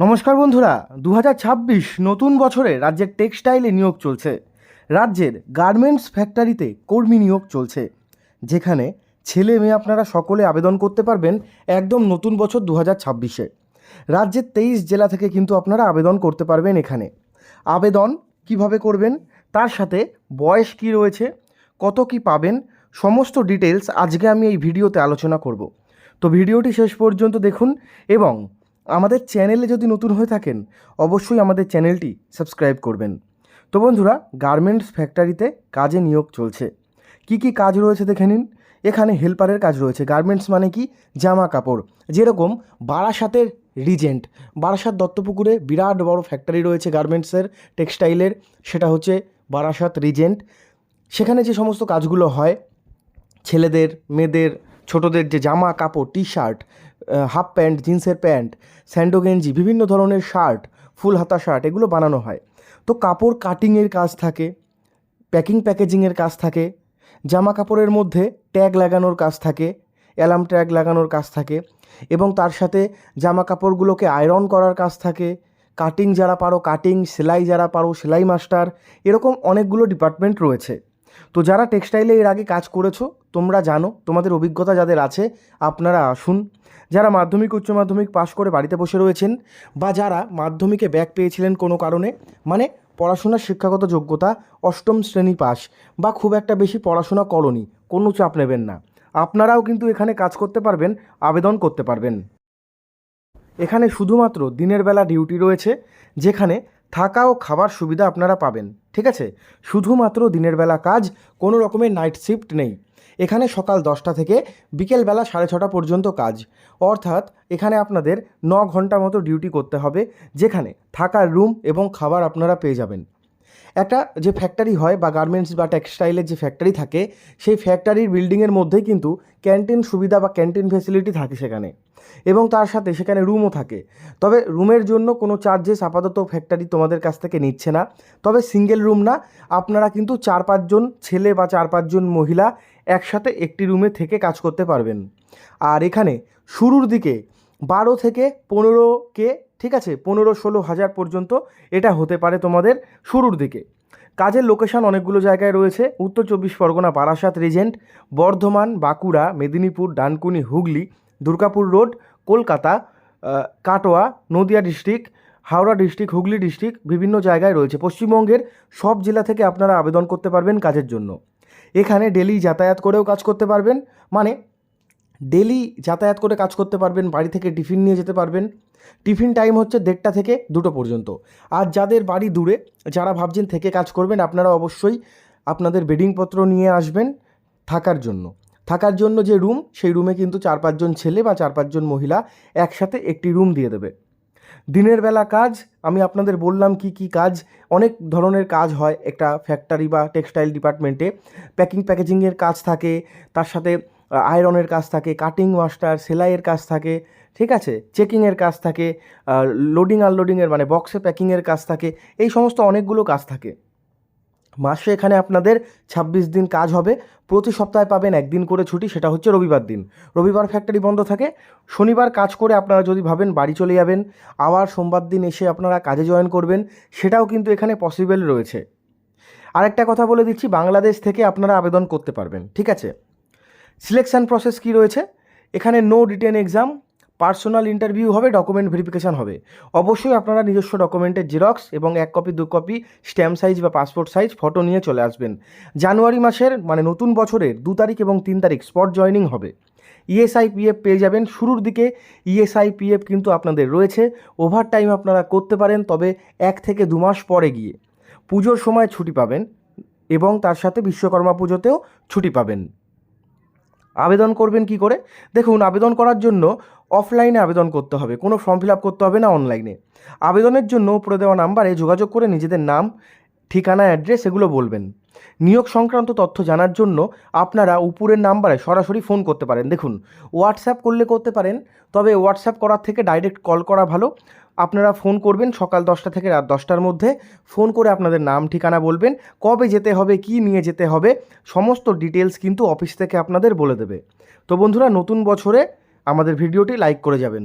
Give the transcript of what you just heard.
নমস্কার বন্ধুরা, 2026 নতুন বছরে রাজ্যের টেক্সটাইলে নিয়োগ চলছে। রাজ্যের গার্মেন্টস ফ্যাক্টরিতে কর্মী নিয়োগ চলছে, যেখানে ছেলে মেয়ে আপনারা সকলে আবেদন করতে পারবেন একদম নতুন বছর 2026-এ। রাজ্যের 23 জেলা থেকে কিন্তু আপনারা আবেদন করতে পারবেন এখানে। আবেদন কিভাবে করবেন, তার সাথে বয়স কী রয়েছে, কত কি পাবেন, সমস্ত ডিটেলস আজকে আমি এই ভিডিওতে আলোচনা করব। তো ভিডিওটি শেষ পর্যন্ত দেখুন এবং আমাদের চ্যানেলে যদি নতুন হয়ে থাকেন অবশ্যই আমাদের চ্যানেলটি সাবস্ক্রাইব করবেন। তো বন্ধুরা, গার্মেন্টস ফ্যাক্টরিতে কাজে নিয়োগ চলছে। কি কি কাজ রয়েছে দেখে নিন। এখানে হেল্পারের কাজ রয়েছে। গার্মেন্টস মানে কি? জামা কাপড়। যেরকম বারাসাতের রিজেন্ট, বারাসাত দত্তপুকুরে বিরাট বড় ফ্যাক্টরি রয়েছে গার্মেন্টসের, টেক্সটাইলের, সেটা হচ্ছে বারাসাত রিজেন্ট। সেখানে যে সমস্ত কাজগুলো হয়, ছেলেদের, মেয়েদের, ছোটদের যে জামা কাপড়, টি শার্ট, হাফ প্যান্ট, জিন্সের প্যান্ট, স্যান্ডো গেঞ্জি, বিভিন্ন ধরনের শার্ট, ফুল হাতা শার্ট, এগুলো বানানো হয়। তো কাপড় কাটিংয়ের কাজ থাকে, প্যাকেজিংয়ের কাজ থাকে, জামা কাপড়ের মধ্যে ট্যাগ লাগানোর কাজ থাকে, অ্যালার্ম ট্যাগ লাগানোর কাজ থাকে, এবং তার সাথে জামা কাপড়গুলোকে আয়রন করার কাজ থাকে। কাটিং যারা পারো কাটিং, সেলাই যারা পারো সেলাই মাস্টার, এরকম অনেকগুলো ডিপার্টমেন্ট রয়েছে। তো যারা টেক্সটাইলে এর আগে কাজ করেছো, তোমরা জানো, তোমাদের অভিজ্ঞতা যাদের আছে, আপনারা আসুন। যারা মাধ্যমিক উচ্চ মাধ্যমিক পাশ করে বাড়িতে বসে রয়েছেন, বা যারা মাধ্যমিকে ব্যাক পেয়েছিলেন কোনো কারণে, মানে পড়াশোনার শিক্ষাগত যোগ্যতা অষ্টম শ্রেণী পাস, বা খুব একটা বেশি পড়াশোনা করনি, কোনো চাপ নেবেন না, আপনারাও কিন্তু এখানে কাজ করতে পারবেন, আবেদন করতে পারবেন। এখানে শুধুমাত্র দিনের বেলা ডিউটি রয়েছে, যেখানে থাকা ও খাবার সুবিধা আপনারা পাবেন। ঠিক আছে, শুধুমাত্র দিনের বেলা কাজ, কোনো রকমের নাইট শিফট নেই। এখানে সকাল 10টা থেকে বিকেলবেলা 6:30 পর্যন্ত কাজ, অর্থাৎ এখানে আপনাদের 9 ঘন্টা মতো ডিউটি করতে হবে, যেখানে থাকার রুম এবং খাবার আপনারা পেয়ে যাবেন। একটা যে ফ্যাক্টরি হয় বা গার্মেন্টস বা টেক্সটাইলের যে ফ্যাক্টরি থাকে, সেই ফ্যাক্টরির বিল্ডিংয়ের মধ্যেই কিন্তু ক্যান্টিন সুবিধা বা ক্যান্টিন ফেসিলিটি থাকে সেখানে, এবং তার সাথে সেখানে রুমও থাকে। তবে রুমের জন্য কোনো চার্জেস আপাতত ফ্যাক্টরি তোমাদের কাছ থেকে নিচ্ছে না। তবে সিঙ্গেল রুম না, আপনারা কিন্তু 4-5 জন ছেলে বা 4-5 জন মহিলা একসাথে একটি রুমে থেকে কাজ করতে পারবেন। আর এখানে শুরুর দিকে 12 থেকে 15K, ঠিক আছে, 15-16 হাজার পর্যন্ত এটা হতে পারে তোমাদের শুরুর দিকে। কাজের লোকেশান অনেকগুলো জায়গায় রয়েছে। উত্তর 24 Pargana Barasat Regent, Bardhaman, Bankura, Medinipur, Dankuni, Hooghly, Durgapur road, Kolkata, Katwa, Nadia district, Howrah district, Hooghly district, বিভিন্ন জায়গায় রয়েছে। পশ্চিমবঙ্গের সব জেলা থেকে আপনারা আবেদন করতে পারবেন কাজের জন্য। এখানে ডেলি যাতায়াত করেও কাজ করতে পারবেন, মানে ডেলি যাতায়াত করে কাজ করতে পারবেন, বাড়ি থেকে টিফিন নিয়ে যেতে পারবেন। টিফিন টাইম হচ্ছে 1:30 থেকে 2টো পর্যন্ত। আর যাদের বাড়ি দূরে, যারা ভাবছেন থেকে কাজ করবেন, আপনারা অবশ্যই আপনাদের বেডিংপত্র নিয়ে আসবেন থাকার জন্য। থাকার জন্য যে রুম, সেই রুমে কিন্তু 4-5 জন ছেলে বা 4-5 জন মহিলা একসাথে একটি রুম দিয়ে দেবে। দিনের বেলা কাজ, আমি আপনাদের বললাম কি কি কাজ। অনেক ধরনের কাজ হয় একটা ফ্যাক্টরি বা টেক্সটাইল ডিপার্টমেন্টে। প্যাকেজিংয়ের কাজ থাকে, তার সাথে আয়রনের কাজ থাকে, কাটিং মাস্টার, সেলাইয়ের কাজ থাকে, ঠিক আছে, চেকিংয়ের কাজ থাকে, লোডিং আনলোডিংয়ের মানে বক্সে প্যাকিংয়ের কাজ থাকে, এই সমস্ত অনেকগুলো কাজ থাকে। মাসে এখানে আপনাদের 26 দিন কাজ হবে। প্রতি সপ্তাহে পাবেন একদিন করে ছুটি, সেটা হচ্ছে রবিবার দিন। রবিবার ফ্যাক্টরি বন্ধ থাকে। শনিবার কাজ করে আপনারা যদি ভাবেন বাড়ি চলে যাবেন, আবার সোমবার দিন এসে আপনারা কাজে জয়েন করবেন, সেটাও কিন্তু এখানে পসিবল রয়েছে। আরেকটা কথা বলে দিচ্ছি, বাংলাদেশ থেকে আপনারা আবেদন করতে পারবেন। ঠিক আছে, সিলেকশান প্রসেস কী রয়েছে, এখানে no written exam, personal interview হবে, ডকুমেন্ট ভেরিফিকেশান হবে। অবশ্যই আপনারা নিজস্ব ডকুমেন্টের জেরক্স এবং 1 কপি 2 কপি স্ট্যাম্প সাইজ বা পাসপোর্ট সাইজ ফটো নিয়ে চলে আসবেন। জানুয়ারি মাসের মানে নতুন বছরের 2 তারিখ এবং 3 তারিখ স্পট জয়েনিং হবে। ESIPF পেয়ে যাবেন শুরুর দিকে। ESIPF কিন্তু আপনাদের রয়েছে। ওভার টাইম আপনারা করতে পারেন, তবে 1 থেকে 2 মাস পরে গিয়ে। পুজোর সময় ছুটি পাবেন এবং তার সাথে বিশ্বকর্মা পুজোতেও ছুটি পাবেন। আবেদন করবেন কি করে? দেখুন, আবেদন করার জন্য অফলাইনে আবেদন করতে হবে, কোনো ফর্ম ফিল আপ করতে হবে না, অনলাইনে। আবেদনের জন্য উপরে দেওয়া নাম্বারে যোগাযোগ করে নিজেদের নাম, ঠিকানা, অ্যাড্রেস এগুলো বলবেন। নিয়োগ সংক্রান্ত তথ্য জানার জন্য আপনারা উপরের নাম্বারে সরাসরি ফোন করতে পারেন। দেখুন, হোয়াটসঅ্যাপ করলে করতে পারেন, তবে হোয়াটসঅ্যাপ করার থেকে ডাইরেক্ট কল করা ভালো। আপনারা ফোন করবেন সকাল 10টা থেকে রাত 10টার মধ্যে। ফোন করে আপনাদের নাম ঠিকানা বলবেন, কবে যেতে হবে, কি নিয়ে যেতে হবে, সমস্ত ডিটেলস কিন্তু অফিস থেকে আপনাদের বলে দেবে। তো বন্ধুরা, নতুন বছরে আমাদের ভিডিওটি লাইক করে যাবেন।